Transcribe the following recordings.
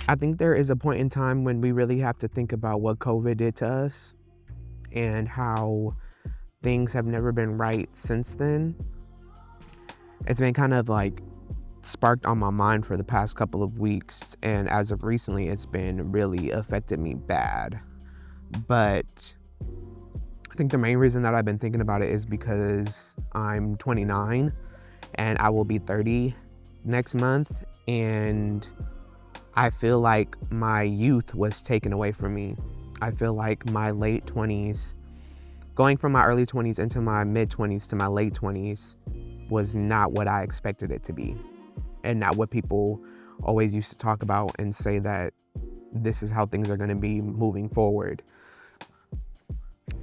I think there is a point in time when we really have to think about what COVID did to us and how things have never been right since then. It's been kind of like sparked on my mind for the past couple of weeks, and as of recently, it's been really affected me bad. But I think the main reason that I've been thinking about it is because I'm 29 and I will be 30 next month, and I feel like my youth was taken away from me. I feel like my late 20s, going from my early 20s into my mid 20s to my late 20s, was not what I expected it to be, and not what people always used to talk about and say that this is how things are going to be moving forward.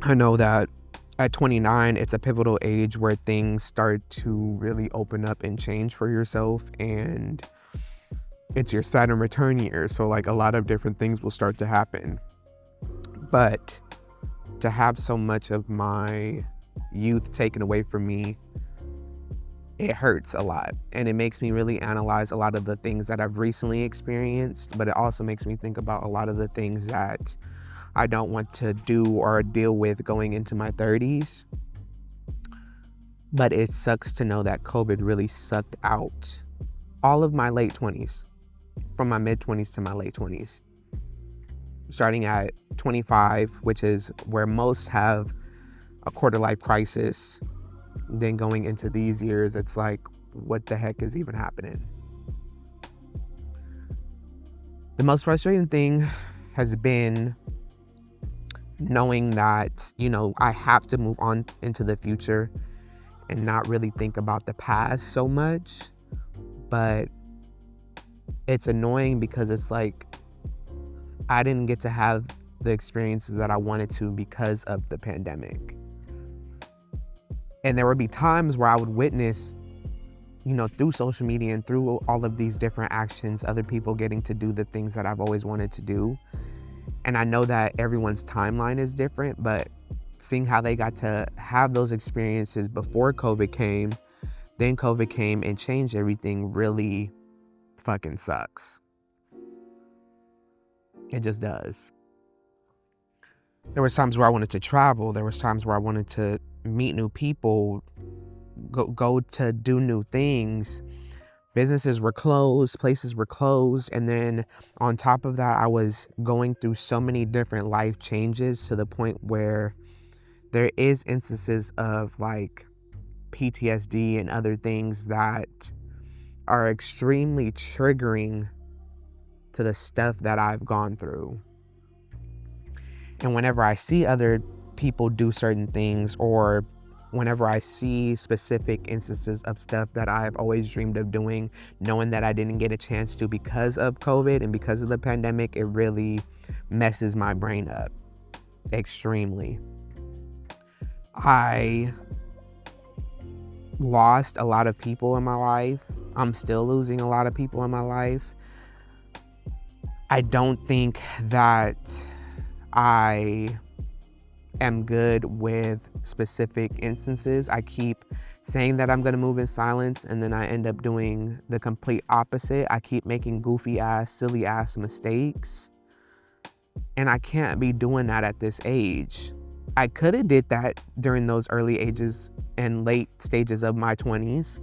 I know that at 29, it's a pivotal age where things start to really open up and change for yourself, and it's your Saturn return year, so like a lot of different things will start to happen. But to have so much of my youth taken away from me, it hurts a lot, and it makes me really analyze a lot of the things that I've recently experienced, but it also makes me think about a lot of the things that I don't want to do or deal with going into my 30s. But it sucks to know that COVID really sucked out all of my late 20s, from my mid 20s to my late 20s. Starting at 25, which is where most have a quarter life crisis, then going into these years, it's like, what the heck is even happening? The most frustrating thing has been knowing that, I have to move on into the future and not really think about the past so much. But it's annoying because it's like I didn't get to have the experiences that I wanted to because of the pandemic. And there would be times where I would witness, through social media and through all of these different actions, other people getting to do the things that I've always wanted to do. And I know that everyone's timeline is different, but seeing how they got to have those experiences before COVID came, then COVID came and changed everything, really fucking sucks. It just does. There was times where I wanted to travel. There was times where I wanted to meet new people, go to do new things. Businesses were closed, places were closed, and then on top of that, I was going through so many different life changes to the point where there is instances of like PTSD and other things that are extremely triggering to the stuff that I've gone through. And whenever I see other people do certain things, or whenever I see specific instances of stuff that I've always dreamed of doing, knowing that I didn't get a chance to because of COVID and because of the pandemic, it really messes my brain up extremely. I lost a lot of people in my life. I'm still losing a lot of people in my life. I don't think that I am good with specific instances. I keep saying that I'm gonna move in silence, and then I end up doing the complete opposite. I keep making goofy ass, silly ass mistakes, and I can't be doing that at this age. I could have did that during those early ages and late stages of my 20s,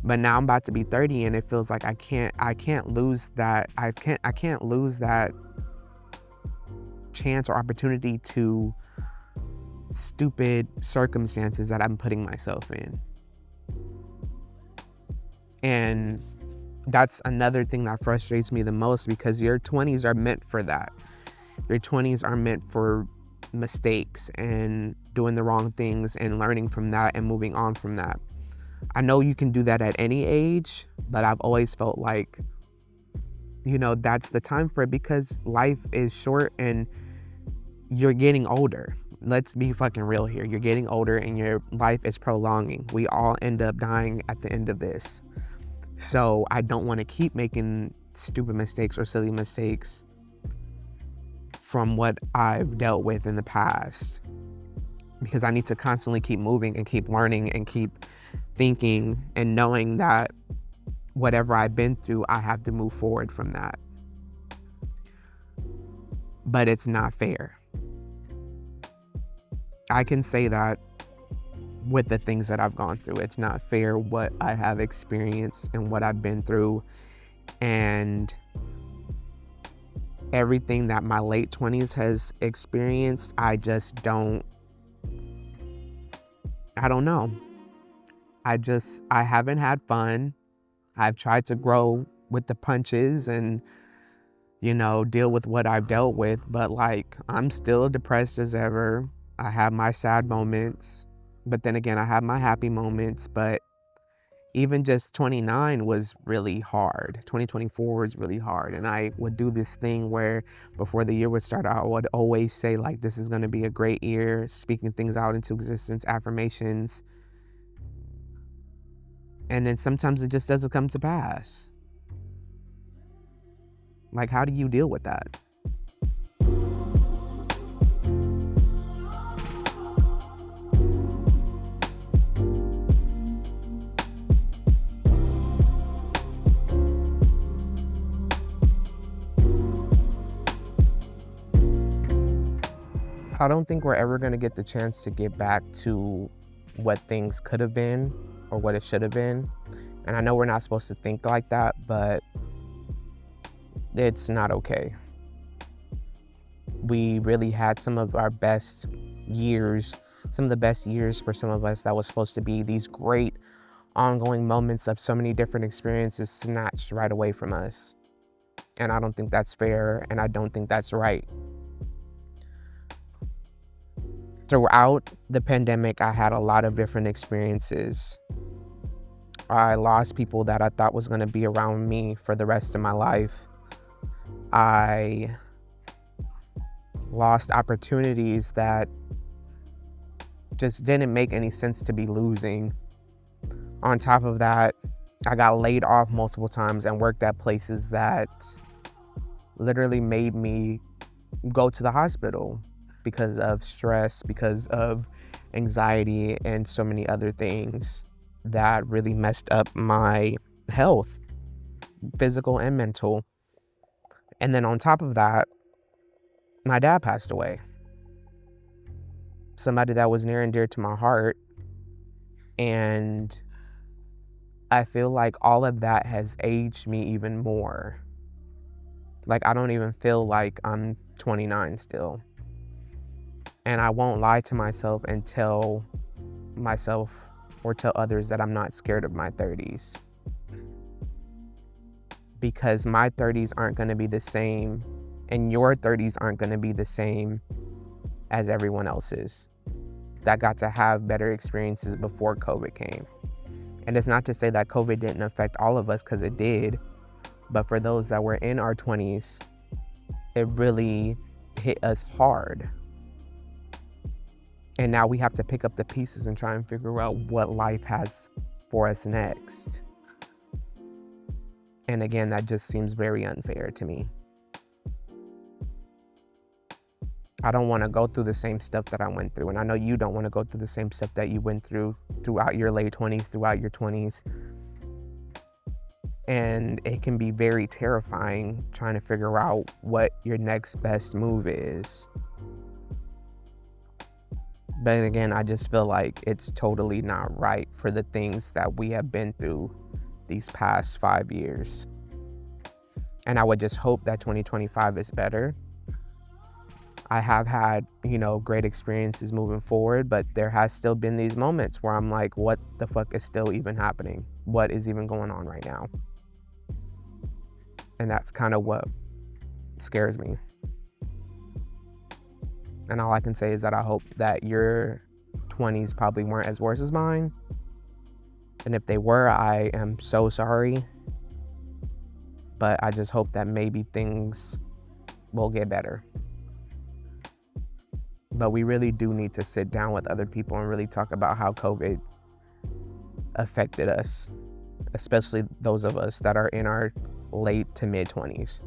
but now I'm about to be 30, and it feels like I can't lose that. I can't lose that chance or opportunity to stupid circumstances that I'm putting myself in. And that's another thing that frustrates me the most, because your 20s are meant for that. Your 20s are meant for mistakes and doing the wrong things and learning from that and moving on from that. I know you can do that at any age, but I've always felt like, that's the time for it, because life is short and you're getting older. Let's be fucking real here. You're getting older and your life is prolonging. We all end up dying at the end of this. So I don't want to keep making stupid mistakes or silly mistakes from what I've dealt with in the past, because I need to constantly keep moving and keep learning and keep thinking and knowing that whatever I've been through, I have to move forward from that. but it's not fair. I can say that with the things that I've gone through. It's not fair what I have experienced and what I've been through, and everything that my late 20s has experienced. I don't know. I haven't had fun. I've tried to grow with the punches and, deal with what I've dealt with, but like, I'm still depressed as ever. I have my sad moments, but then again, I have my happy moments. But even just 29 was really hard. 2024 was really hard. And I would do this thing where before the year would start, I would always say, like, this is going to be a great year, speaking things out into existence, affirmations. And then sometimes it just doesn't come to pass. Like, how do you deal with that? I don't think we're ever going to get the chance to get back to what things could have been or what it should have been. And I know we're not supposed to think like that, but it's not okay. We really had some of our best years, some of the best years for some of us that was supposed to be these great ongoing moments of so many different experiences snatched right away from us. And I don't think that's fair, and I don't think that's right. Throughout the pandemic, I had a lot of different experiences. I lost people that I thought was going to be around me for the rest of my life. I lost opportunities that just didn't make any sense to be losing. On top of that, I got laid off multiple times and worked at places that literally made me go to the hospital because of stress, because of anxiety, and so many other things that really messed up my health, physical and mental. And then on top of that, my dad passed away. Somebody that was near and dear to my heart. And I feel like all of that has aged me even more. Like, I don't even feel like I'm 29 still. And I won't lie to myself and tell myself or tell others that I'm not scared of my 30s. Because my 30s aren't going to be the same, and your 30s aren't going to be the same as everyone else's that got to have better experiences before COVID came. And it's not to say that COVID didn't affect all of us, because it did. But for those that were in our 20s, it really hit us hard. And now we have to pick up the pieces and try and figure out what life has for us next. And again, that just seems very unfair to me. I don't want to go through the same stuff that I went through. And I know you don't want to go through the same stuff that you went through throughout your late 20s, throughout your 20s. And it can be very terrifying trying to figure out what your next best move is. But again, I just feel like it's totally not right for the things that we have been through these past 5 years. And I would just hope that 2025 is better. I have had, great experiences moving forward, but there has still been these moments where I'm like, what the fuck is still even happening? What is even going on right now? And that's kind of what scares me. And all I can say is that I hope that your 20s probably weren't as worse as mine. And if they were, I am so sorry. But I just hope that maybe things will get better. But we really do need to sit down with other people and really talk about how COVID affected us, especially those of us that are in our late to mid 20s.